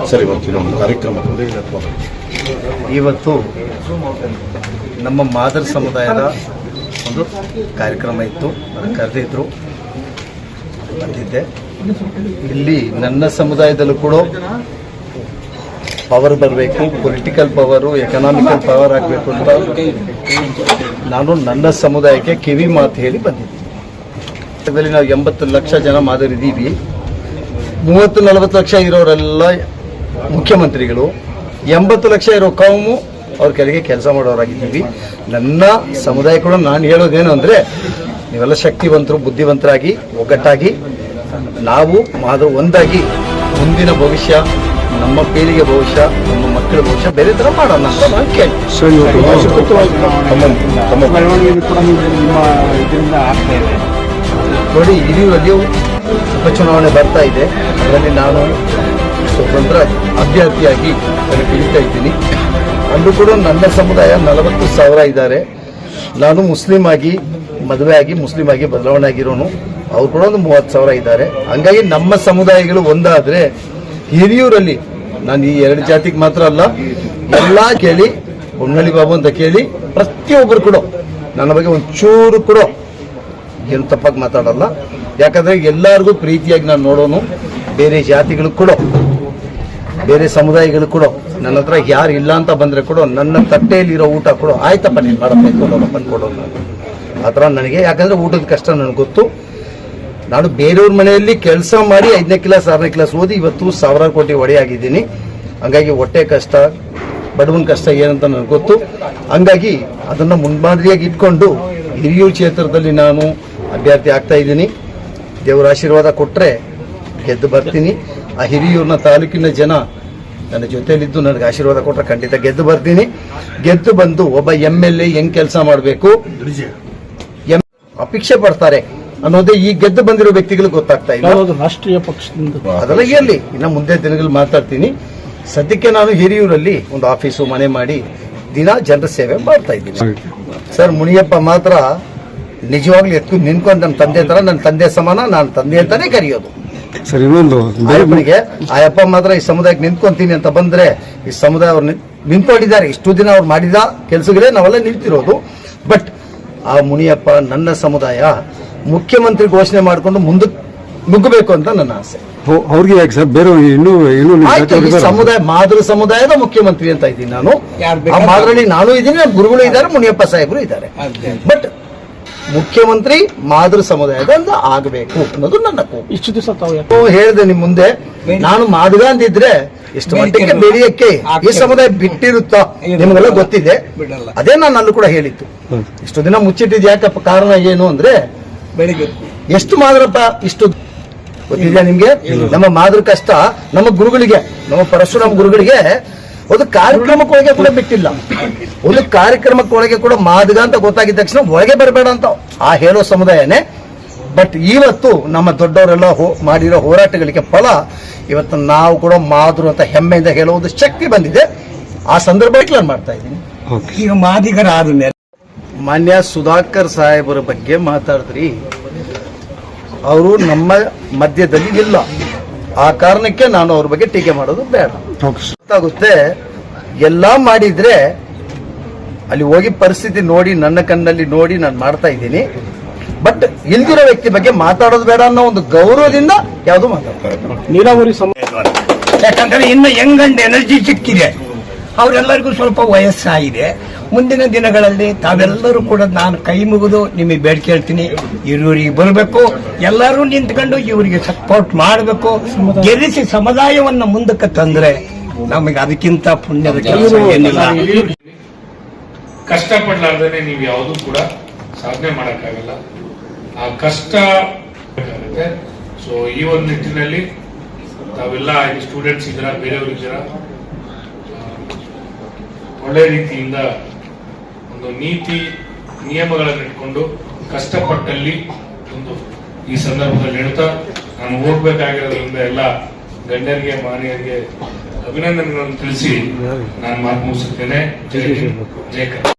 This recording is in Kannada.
ಸರ್, ಇವತ್ತಿನ ಒಂದು ಕಾರ್ಯಕ್ರಮ ಇವತ್ತು ನಮ್ಮ ಮಾದರ್ ಸಮುದಾಯದ ಒಂದು ಕಾರ್ಯಕ್ರಮ ಇತ್ತು. ಅದನ್ನು ಕರೆದಿದ್ರು, ಬಂದಿದ್ದೆ. ಇಲ್ಲಿ ನನ್ನ ಸಮುದಾಯದಲ್ಲೂ ಕೂಡ ಪವರ್ ಬರಬೇಕು, ಪೊಲಿಟಿಕಲ್ ಪವರು, ಎಕನಾಮಿಕಲ್ ಪವರ್ ಆಗಬೇಕು ಅಂತ ನಾನು ನನ್ನ ಸಮುದಾಯಕ್ಕೆ ಕಿವಿ ಮಾತು ಹೇಳಿ ಬಂದಿದ್ದೀನಿ. ನಾವು 80 ಲಕ್ಷ ಜನ ಮಾದರಿದ್ದೀವಿ. 30-40 ಲಕ್ಷ ಇರೋರೆಲ್ಲ ಮುಖ್ಯಮಂತ್ರಿಗಳು, 80 ಲಕ್ಷ ಇರೋ ಕೌಮು ಅವ್ರ ಕೆಳಗೆ ಕೆಲಸ ಮಾಡೋರಾಗಿದ್ದೀವಿ. ನನ್ನ ಸಮುದಾಯ ಕೂಡ ನಾನು ಹೇಳೋದೇನು ಅಂದರೆ, ನೀವೆಲ್ಲ ಶಕ್ತಿವಂತರು, ಬುದ್ಧಿವಂತರಾಗಿ, ಒಗ್ಗಟ್ಟಾಗಿ ನಾವು ಒಂದಾಗಿ ಮುಂದಿನ ಭವಿಷ್ಯ, ನಮ್ಮ ಪೀಳಿಗೆ ಭವಿಷ್ಯ, ನಮ್ಮ ಮಕ್ಕಳ ಭವಿಷ್ಯ ಬೇರೆ ಥರ ಮಾಡೋಣ ಅಂತ ನಾನು ಕೇಳಿ. ನೋಡಿ, ಹಿರಿಯೂರಲ್ಲಿ ಉಪಚುನಾವಣೆ ಬರ್ತಾ ಇದೆ. ಅದರಲ್ಲಿ ನಾನು ಸ್ವತಂತ್ರ ಅಭ್ಯರ್ಥಿಯಾಗಿ ಇಳಿತಾ ಇದ್ದೀನಿ. ಅಲ್ಲೂ ಕೂಡ ನನ್ನ ಸಮುದಾಯ 40,000 ಇದ್ದಾರೆ. ನಾನು ಮುಸ್ಲಿಂ ಆಗಿ ಮದುವೆ ಆಗಿ ಮುಸ್ಲಿಂ ಆಗಿ ಬದಲಾವಣೆ ಆಗಿರೋನು. ಅವ್ರು ಕೂಡ ಒಂದು 30,000 ಇದ್ದಾರೆ. ಹಂಗಾಗಿ ನಮ್ಮ ಸಮುದಾಯಗಳು ಒಂದಾದರೆ ಹಿರಿಯೂರಲ್ಲಿ ನಾನು ಈ 2 ಜಾತಿಗೆ ಮಾತ್ರ ಅಲ್ಲ, ಎಲ್ಲ ಕೇಳಿ, ಹೊನ್ನಳ್ಳಿ ಬಾಬು ಅಂತ ಕೇಳಿ ಪ್ರತಿಯೊಬ್ಬರು ಕೂಡ ನನ್ನ ಬಗ್ಗೆ ಒಂಚೂರು ಕೂಡ ಏನು ತಪ್ಪಾಗಿ ಮಾತಾಡಲ್ಲ. ಯಾಕಂದರೆ ಎಲ್ಲರಿಗೂ ಪ್ರೀತಿಯಾಗಿ ನಾನು ನೋಡೋನು. ಬೇರೆ ಜಾತಿಗಳು ಕೂಡ, ಬೇರೆ ಸಮುದಾಯಗಳು ಕೂಡ ನನ್ನ ಹತ್ರ ಯಾರು ಇಲ್ಲ ಅಂತ ಬಂದರೆ ಕೂಡ ನನ್ನ ತಟ್ಟೆಯಲ್ಲಿರೋ ಊಟ ಕೂಡ ಆಯ್ತಪ್ಪ ನೀನು ಮಾಡಪ್ಪ ಇಟ್ಕೊಂಡೋಣ ಬಂದ್ಕೊಡೋಣ ಆ ಥರ ನನಗೆ. ಯಾಕಂದರೆ ಊಟದ ಕಷ್ಟ ನನಗೆ ಗೊತ್ತು. ನಾನು ಬೇರೆಯವ್ರ ಮನೆಯಲ್ಲಿ ಕೆಲಸ ಮಾಡಿ 5ನೇ ಕ್ಲಾಸ್ 6ನೇ ಕ್ಲಾಸ್ ಓದಿ ಇವತ್ತು 1000 ಕೋಟಿ ಒಡೆಯಾಗಿದ್ದೀನಿ. ಹಂಗಾಗಿ ಹೊಟ್ಟೆ ಕಷ್ಟ, ಬಡವನ ಕಷ್ಟ ಏನಂತ ನನಗೆ ಗೊತ್ತು. ಹಂಗಾಗಿ ಅದನ್ನು ಮುನ್ಮಾದರಿಯಾಗಿ ಇಟ್ಕೊಂಡು ಹಿರಿಯೂರು ಕ್ಷೇತ್ರದಲ್ಲಿ ನಾನು ಅಭ್ಯರ್ಥಿ ಆಗ್ತಾ ಇದ್ದೀನಿ. ದೇವರ ಆಶೀರ್ವಾದ ಕೊಟ್ಟರೆ ಗೆದ್ದು ಬರ್ತೀನಿ. ಆ ಹಿರಿಯೂರಿನ ತಾಲೂಕಿನ ಜನ ನನ್ನ ಜೊತೆಯಲ್ಲಿದ್ದು ನನಗೆ ಆಶೀರ್ವಾದ ಕೊಟ್ಟರೆ ಖಂಡಿತ ಗೆದ್ದು ಬರ್ತೀನಿ. ಗೆದ್ದು ಬಂದು ಒಬ್ಬ MLA ಹೆಂಗ್ ಕೆಲಸ ಮಾಡಬೇಕು, ಅಪೇಕ್ಷೆ ಪಡ್ತಾರೆ ಅನ್ನೋದೇ ಈ ಗೆದ್ದು ಬಂದಿರೋ ವ್ಯಕ್ತಿಗಳಿಗೆ ಗೊತ್ತಾಗ್ತಾ ಇಲ್ಲ. ರಾಷ್ಟ್ರೀಯ ಪಕ್ಷದಿಂದ ಅದೆಲ್ಲ ಎಲ್ಲಿ ಇನ್ನು ಮುಂದೆ ದಿನಗಳು ಮಾತಾಡ್ತೀನಿ. ಸದ್ಯಕ್ಕೆ ನಾನು ಹಿರಿಯೂರಲ್ಲಿ ಒಂದು ಆಫೀಸು ಮನೆ ಮಾಡಿ ದಿನ ಜನರ ಸೇವೆ ಮಾಡ್ತಾ ಇದ್ದೀನಿ. ಸರ್, ಮುನಿಯಪ್ಪ ಮಾತ್ರ ನಿಜವಾಗ್ಲೂ ಎತ್ತು ನಿಂತ್ಕೊಂಡು ನನ್ನ ತಂದೆ ತರ, ನನ್ನ ತಂದೆ ಸಮಾನ, ನಾನು ತಂದೆ ಅಂತಾನೆ ಕರೆಯೋದು. ಸರ್, ಇನ್ನೊಂದು ಆ ಅಪ್ಪ ಮಾತ್ರ ಈ ಸಮುದಾಯಕ್ಕೆ ನಿಂತ್ಕೊಂತೀನಿ ಅಂತ ಬಂದ್ರೆ ಈ ಸಮುದಾಯ ಅವ್ರು ನಿಂತ್ಕೊಂಡಿದ್ದಾರೆ. ಇಷ್ಟು ದಿನ ಅವ್ರು ಮಾಡಿದ ಕೆಲಸಗಳೇ ನಾವೆಲ್ಲ ನಿಂತಿರೋದು. ಬಟ್ ಆ ಮುನಿಯಪ್ಪ ನನ್ನ ಸಮುದಾಯ ಮುಖ್ಯಮಂತ್ರಿ ಘೋಷಣೆ ಮಾಡಿಕೊಂಡು ಮುಂದಕ್ಕೆ ನುಗ್ಗಬೇಕು ಅಂತ ನನ್ನ ಆಸೆ. ಅವ್ರಿಗೆ ಯಾಕೆ ಸರ್, ಬೇರೆ ಸಮುದಾಯ ಮಾದರಿ ಸಮುದಾಯದ ಮುಖ್ಯಮಂತ್ರಿ ಅಂತ ಇದ್ದೀನಿ ನಾನು. ಆ ಮಾದರಲ್ಲಿ ನಾನು ಇದ್ದೀನಿ, ಗುರುಗಳು ಇದ್ದಾರೆ, ಮುನಿಯಪ್ಪ ಸಾಹೇಬರು ಇದ್ದಾರೆ. ಬಟ್ ಮುಖ್ಯಮಂತ್ರಿ ಮಾದರಿ ಸಮುದಾಯದ ಆಗಬೇಕು ಅನ್ನೋದು ನನ್ನ ಕೂಗು. ಇಷ್ಟು ದಿವಸ ಹೇಳಿದೆ ನಿಮ್ ಮುಂದೆ, ನಾನು ಮಾದುಗ ಅಂದಿದ್ರೆ ಎಷ್ಟು ಮಟ್ಟಿಗೆ ಬೆಳೆಯಕ್ಕೆ ಈ ಸಮುದಾಯ ಬಿಟ್ಟಿರುತ್ತಾ ನಿಮಗೆಲ್ಲ ಗೊತ್ತಿದೆ. ಅದೇ ನಾನು ಅಲ್ಲೂ ಕೂಡ ಹೇಳಿತ್ತು. ಇಷ್ಟು ದಿನ ಮುಚ್ಚಿಟ್ಟಿದ್ ಯಾಕಪ್ಪ, ಕಾರಣ ಏನು ಅಂದ್ರೆ ಎಷ್ಟು ಮಾದ್ರಪ್ಪ ಇಷ್ಟು ಗೊತ್ತಿದ್ಯಾ ನಿಮ್ಗೆ? ನಮ್ಮ ಮಾದ್ರ ಕಷ್ಟ ನಮ್ಮ ಗುರುಗಳಿಗೆ, ನಮ್ಮ ಪರಶುರಾಮ ಗುರುಗಳಿಗೆ ಒಂದು ಕಾರ್ಯಕ್ರಮಕ್ಕೊಳಗೆ ಕೂಡ ಬಿಟ್ಟಿಲ್ಲ. ಒಂದು ಕಾರ್ಯಕ್ರಮಕ್ಕೊಳಗೆ ಕೂಡ ಮಾದಗ ಅಂತ ಗೊತ್ತಾಗಿದ್ದ ತಕ್ಷಣ ಒಳಗೆ ಬರಬೇಡ ಅಂತ ಆ ಹೇಳೋ ಸಮುದಾಯನೇ. ಬಟ್ ಇವತ್ತು ನಮ್ಮ ದೊಡ್ಡವರೆಲ್ಲ ಮಾಡಿರೋ ಹೋರಾಟಗಳಿಗೆ ಫಲ ಇವತ್ತು ನಾವು ಕೂಡ ಮಾದ್ರು ಅಂತ ಹೆಮ್ಮೆಯಿಂದ ಹೇಳೋದು ಶಕ್ತಿ ಬಂದಿದೆ. ಆ ಸಂದರ್ಭ ನಾನು ಮಾಡ್ತಾ ಇದ್ದೀನಿ. ಈಗ ಮಾದಿಗರ ಮಾನ್ಯ ಸುಧಾಕರ್ ಸಾಹೇಬರ ಬಗ್ಗೆ ಮಾತಾಡಿದ್ರಿ. ಅವರು ನಮ್ಮ ಮಧ್ಯದಲ್ಲಿ ಇಲ್ಲ. ಆ ಕಾರಣಕ್ಕೆ ನಾನು ಅವ್ರ ಬಗ್ಗೆ ಟೀಕೆ ಮಾಡೋದು ಬೇಡ. ಗೊತ್ತಾಗುತ್ತೆ, ಎಲ್ಲ ಮಾಡಿದ್ರೆ ಅಲ್ಲಿ ಹೋಗಿ ಪರಿಸ್ಥಿತಿ ನೋಡಿ, ನನ್ನ ಕಣ್ಣಲ್ಲಿ ನೋಡಿ ನಾನು ಮಾಡ್ತಾ ಇದ್ದೀನಿ. ಬಟ್ ಇಲ್ದಿರೋ ವ್ಯಕ್ತಿ ಬಗ್ಗೆ ಮಾತಾಡೋದು ಬೇಡ ಅನ್ನೋ ಒಂದು ಗೌರವದಿಂದ ಯಾವುದು ಮಾತಾಡ್ತಾರೆ. ನೀರಾವರಿ ಯಾಕಂದ್ರೆ ಇನ್ನು ಯಂಗ್ ಅಂಡ್ ಎನರ್ಜಿ ಸಿಕ್ಕಿದೆ, ಅವರೆಲ್ಲರಿಗೂ ಸ್ವಲ್ಪ ವಯಸ್ಸಾಗಿದೆ. ಮುಂದಿನ ದಿನಗಳಲ್ಲಿ ತಾವೆಲ್ಲರೂ ಕೂಡ ನಾನು ಕೈ ಮುಗಿದು ನಿಮಗೆ ಬೇಡಿಕೆ ಹೇಳ್ತೀನಿ, ಇವ್ರಿಗೆ ಬರಬೇಕು, ಎಲ್ಲರೂ ನಿಂತ್ಕೊಂಡು ಇವರಿಗೆ ಸಪೋರ್ಟ್ ಮಾಡಬೇಕು. ಗೆಲ್ಲಿಸಿ ಸಮುದಾಯವನ್ನ ಮುಂದಕ್ಕೆ ತಂದ್ರೆ ನಮಗೆ ಅದಕ್ಕಿಂತ ಪುಣ್ಯದ ಕೆಲಸ ಏನಿಲ್ಲ. ಕಷ್ಟಪಡ್ಲಾರ್ದೇನೆ ನೀವು ಯಾವುದೂ ಕೂಡ ಸಾಧನೆ ಮಾಡಕ್ಕಾಗಲ್ಲ. ಆ ಕಷ್ಟ ಬೇಕಾಗುತ್ತೆ. ಸೊ ಈ ಒಂದು ನಿಟ್ಟಿನಲ್ಲಿ ತಾವೆಲ್ಲ ಸ್ಟೂಡೆಂಟ್ಸ್ ಇದ್ದೀರಾ, ಬೇರೆಯವರು ಇದ್ದೀರಾ, ಒಳ್ಳೆ ರೀತಿಯಿಂದ ಒಂದು ನೀತಿ ನಿಯಮಗಳನ್ನು ಇಟ್ಕೊಂಡು ಕಷ್ಟಪಟ್ಟಲ್ಲಿ ಒಂದು ಈ ಸಂದರ್ಭದಲ್ಲಿ ಹೇಳ್ತಾ ನಾನು ಹೋಗ್ಬೇಕಾಗಿರೋದ್ರಿಂದ ಎಲ್ಲ ಗಣ್ಯರಿಗೆ ಮಾನ್ಯರಿಗೆ ಅಭಿನಂದನೆಗಳನ್ನು ತಿಳಿಸಿ ನಾನು ಮಾತು ಮುಗಿಸುತ್ತೇನೆ. ಜೈ ಹಿಂದ್, ಜೈ ಕರ್ನಾಟಕ.